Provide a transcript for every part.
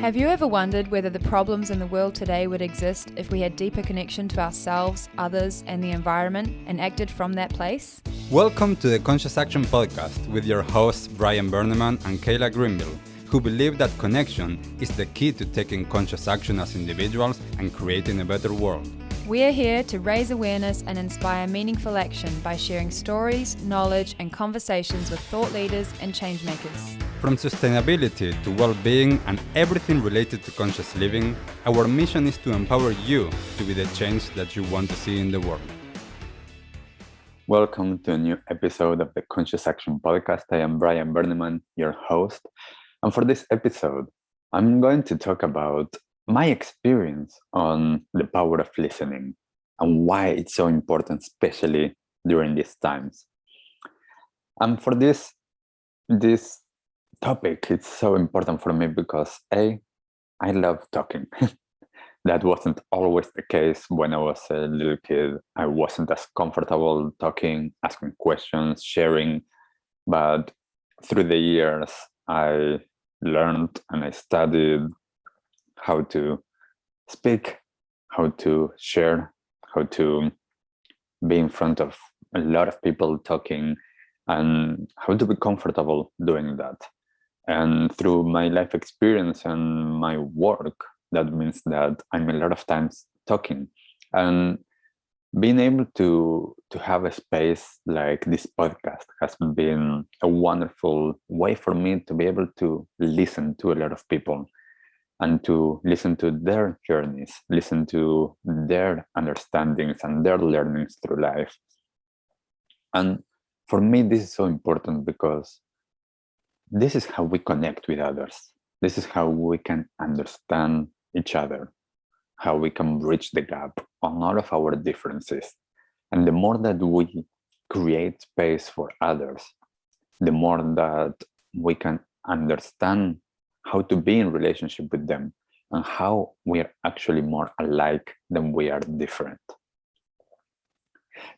Have you ever wondered whether the problems in the world today would exist if we had deeper connection to ourselves, others, and the environment and acted from that place? Welcome to the Conscious Action Podcast with your hosts Brian Berneman and Kayla Greenville, who believe that connection is the key to taking conscious action as individuals and creating a better world. We are here to raise awareness and inspire meaningful action by sharing stories, knowledge, and conversations with thought leaders and change makers. From sustainability to well-being and everything related to conscious living, our mission is to empower you to be the change that you want to see in the world. Welcome to a new episode of the Conscious Action Podcast. I am Brian Berneman, your host. And for this episode, I'm going to talk about my experience on the power of listening and why it's so important, especially during these times. And for this topic, it's so important for me because I love talking. That wasn't always the case when I was a little kid. I wasn't as comfortable talking, asking questions, sharing. But through the years, I learned and I studied how to speak, how to share, how to be in front of a lot of people talking, and how to be comfortable doing that. And through my life experience and my work, that means that I'm a lot of times talking. And being able to have a space like this podcast has been a wonderful way for me to be able to listen to a lot of people and to listen to their journeys, listen to their understandings and their learnings through life. And for me, this is so important because this is how we connect with others. This is how we can understand each other, how we can bridge the gap on all of our differences. And the more that we create space for others, the more that we can understand how to be in relationship with them and how we are actually more alike than we are different.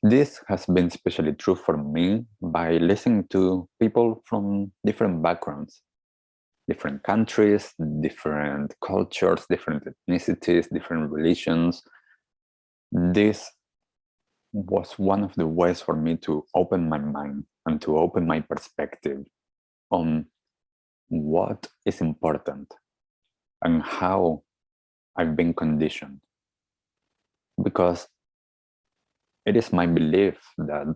This has been especially true for me by listening to people from different backgrounds, different countries, different cultures, different ethnicities, different religions. This was one of the ways for me to open my mind and to open my perspective on what is important and how I've been conditioned. Because it is my belief that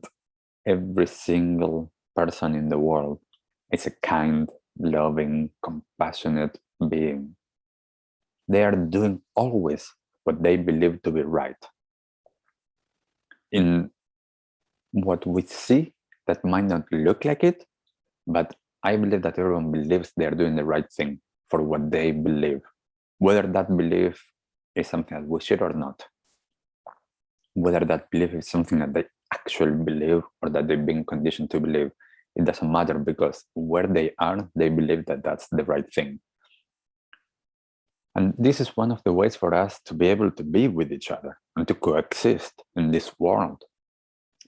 every single person in the world is a kind, loving, compassionate being. They are doing always what they believe to be right. In what we see, that might not look like it, but I believe that everyone believes they are doing the right thing for what they believe, whether that belief is something that we should or not, whether that belief is something that they actually believe or that they've been conditioned to believe. It doesn't matter because where they are, they believe that that's the right thing. And this is one of the ways for us to be able to be with each other and to coexist in this world,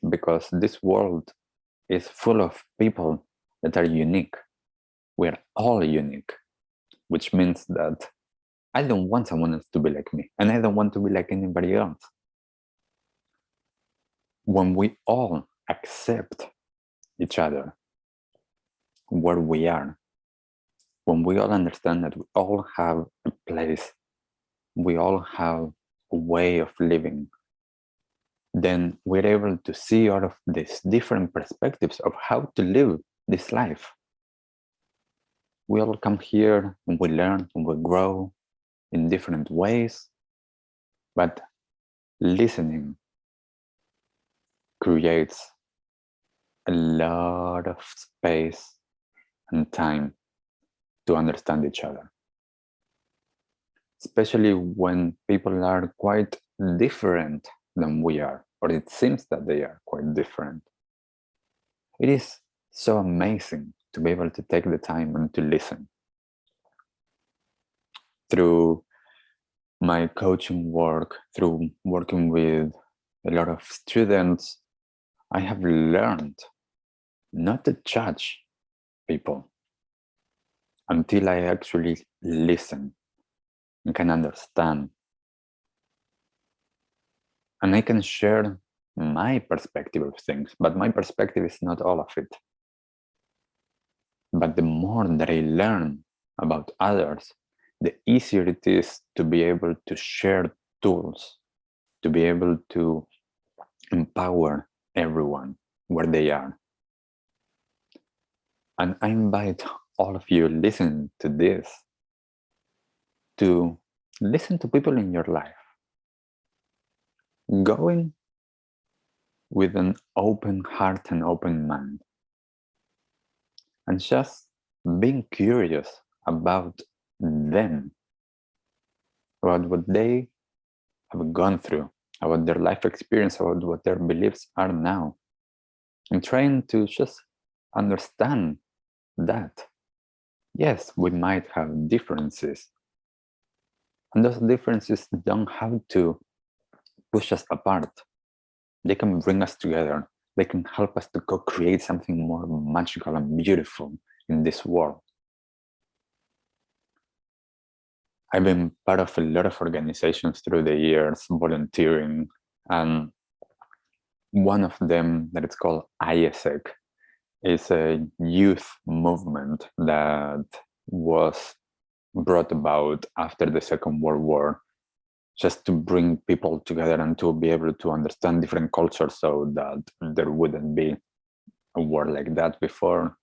because this world is full of people that are unique. We're all unique, which means that I don't want someone else to be like me, and I don't want to be like anybody else. When we all accept each other where we are, when we all understand that we all have a place, we all have a way of living, then we're able to see all of these different perspectives of how to live this life. We all come here and we learn and we grow in different ways, but listening creates a lot of space and time to understand each other, especially when people are quite different than we are, or it seems that they are quite different. It is so amazing to be able to take the time and to listen. Through my coaching work, through working with a lot of students, I have learned not to judge people until I actually listen and can understand. And I can share my perspective of things, but my perspective is not all of it. But the more that I learn about others, the easier it is to be able to share tools, to be able to empower everyone where they are. And I invite all of you listening to this to listen to people in your life, going with an open heart and open mind, and just being curious about them, about what they have gone through, about their life experience, about what their beliefs are now, and trying to just understand that, yes, we might have differences, and those differences don't have to push us apart. They can bring us together. They can help us to co-create something more magical and beautiful in this world. I've been part of a lot of organizations through the years, volunteering, and one of them that it's called ISEC is a youth movement that was brought about after the Second World War, just to bring people together and to be able to understand different cultures so that there wouldn't be a war like that before.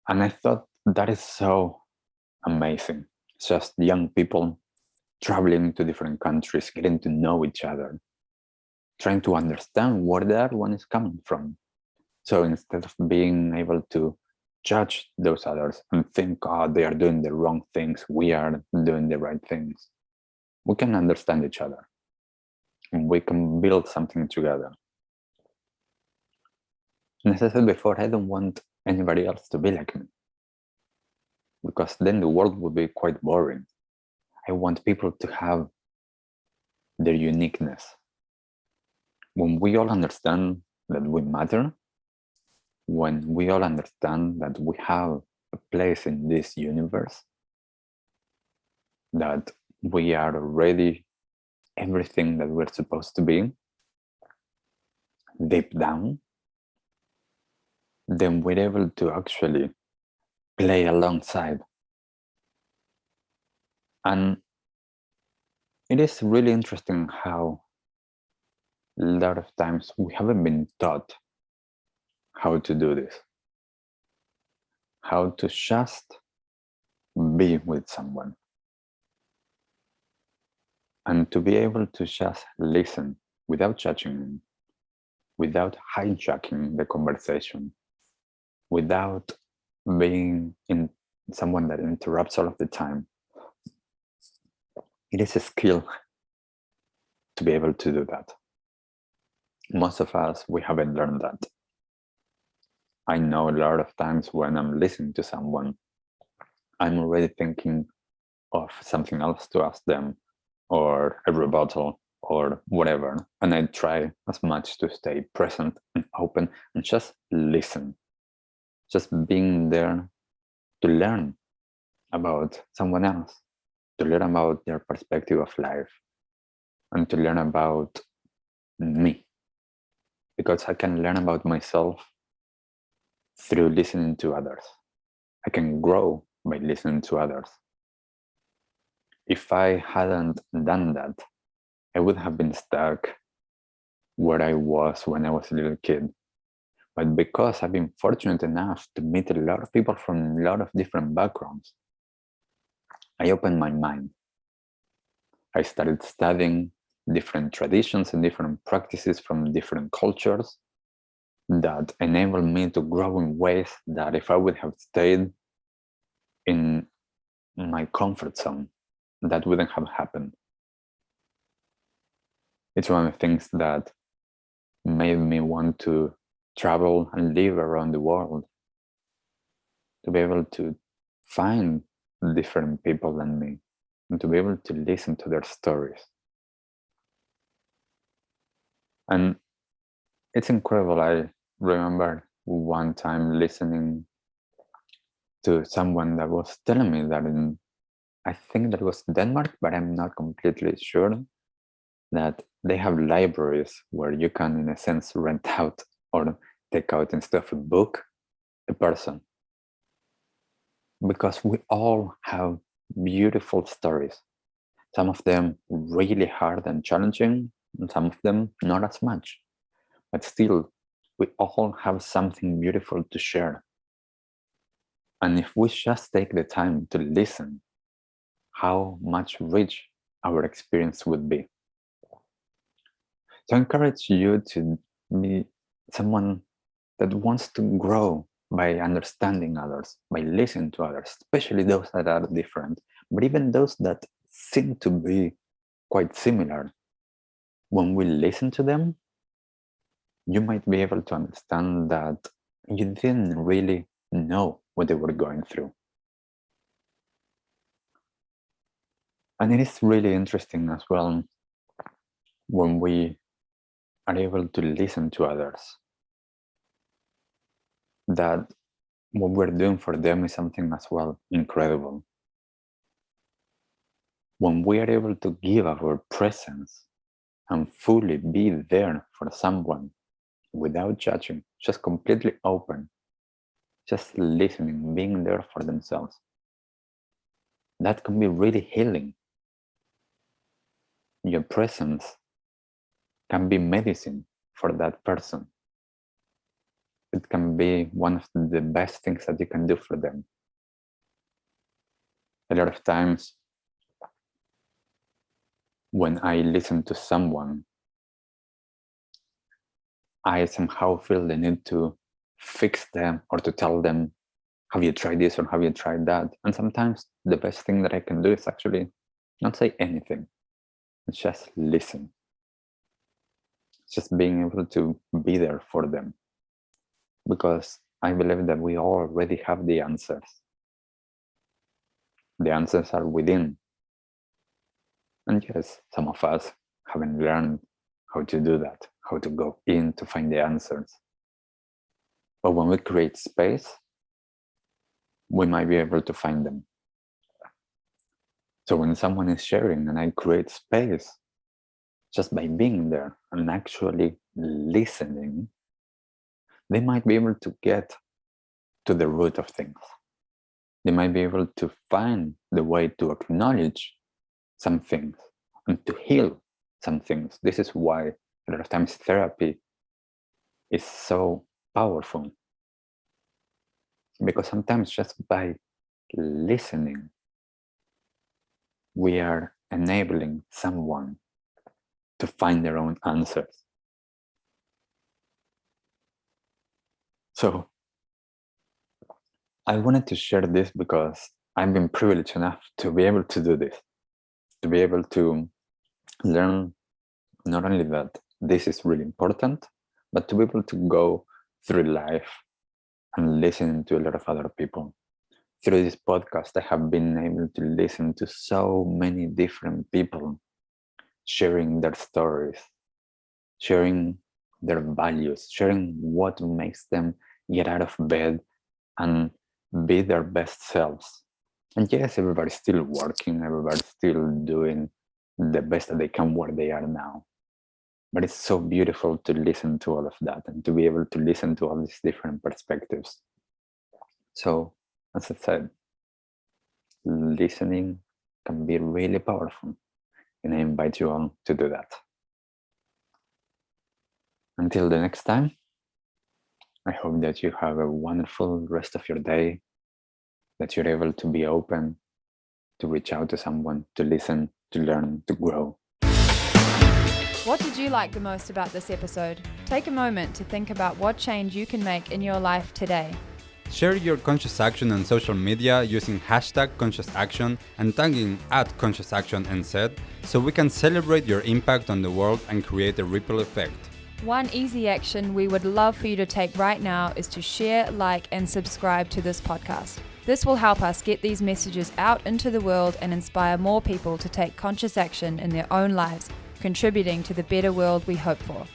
And I thought that is so amazing. Just young people traveling to different countries, getting to know each other, trying to understand where the other one is coming from. So instead of being able to judge those others and think, oh, they are doing the wrong things, we are doing the right things, we can understand each other and we can build something together. And as I said before, I don't want anybody else to be like me, because then the world would be quite boring. I want people to have their uniqueness. When we all understand that we matter, when we all understand that we have a place in this universe, that we are already everything that we're supposed to be, deep down, then we're able to actually play alongside. And it is really interesting how a lot of times we haven't been taught how to do this, how to just be with someone, and to be able to just listen without judging them, without hijacking the conversation, without being in someone that interrupts all of the time. It is a skill to be able to do that. Most of us, we haven't learned that. I know a lot of times when I'm listening to someone, I'm already thinking of something else to ask them, or a rebuttal, or whatever. And I try as much to stay present and open and just listen. Just being there to learn about someone else, to learn about their perspective of life, and to learn about me. Because I can learn about myself through listening to others. I can grow by listening to others. If I hadn't done that, I would have been stuck where I was when I was a little kid. But because I've been fortunate enough to meet a lot of people from a lot of different backgrounds, I opened my mind. I started studying different traditions and different practices from different cultures that enabled me to grow in ways that if I would have stayed in my comfort zone, that wouldn't have happened. It's one of the things that made me want to travel and live around the world, to be able to find different people than me and to be able to listen to their stories. And it's incredible. I remember one time listening to someone that was telling me that in I think that was Denmark, but I'm not completely sure, that they have libraries where you can, in a sense, rent out or take out instead of a book, a person. Because we all have beautiful stories. Some of them really hard and challenging, and some of them not as much. But still, we all have something beautiful to share. And if we just take the time to listen, how much rich our experience would be. So I encourage you to be someone that wants to grow by understanding others, by listening to others, especially those that are different, but even those that seem to be quite similar. When we listen to them, you might be able to understand that you didn't really know what they were going through. And it is really interesting as well when we are able to listen to others, that what we're doing for them is something as well incredible. When we are able to give our presence and fully be there for someone without judging, just completely open, just listening, being there for themselves, that can be really healing. Your presence can be medicine for that person. It can be one of the best things that you can do for them. A lot of times, when I listen to someone, I somehow feel the need to fix them or to tell them, have you tried this or have you tried that? And sometimes the best thing that I can do is actually not say anything. It's just listen. It's just being able to be there for them. Because I believe that we already have the answers. The answers are within. And yes, some of us haven't learned how to do that, how to go in to find the answers. But when we create space, we might be able to find them. So when someone is sharing and I create space, just by being there and actually listening, they might be able to get to the root of things. They might be able to find the way to acknowledge some things and to heal some things. This is why a lot of times therapy is so powerful. Because sometimes just by listening, we are enabling someone to find their own answers. So I wanted to share this because I've been privileged enough to be able to do this, to be able to learn not only that this is really important, but to be able to go through life and listen to a lot of other people. Through this podcast, I have been able to listen to so many different people sharing their stories, sharing their values, sharing what makes them get out of bed and be their best selves. And yes, everybody's still working, everybody's still doing the best that they can where they are now. But it's so beautiful to listen to all of that and to be able to listen to all these different perspectives. So, as I said, listening can be really powerful, and I invite you all to do that. Until the next time, I hope that you have a wonderful rest of your day, that you're able to be open, to reach out to someone, to listen, to learn, to grow. What did you like the most about this episode? Take a moment to think about what change you can make in your life today. Share your conscious action on social media using #ConsciousAction and tagging @ConsciousActionNZ so we can celebrate your impact on the world and create a ripple effect. One easy action we would love for you to take right now is to share, like, and subscribe to this podcast. This will help us get these messages out into the world and inspire more people to take conscious action in their own lives, contributing to the better world we hope for.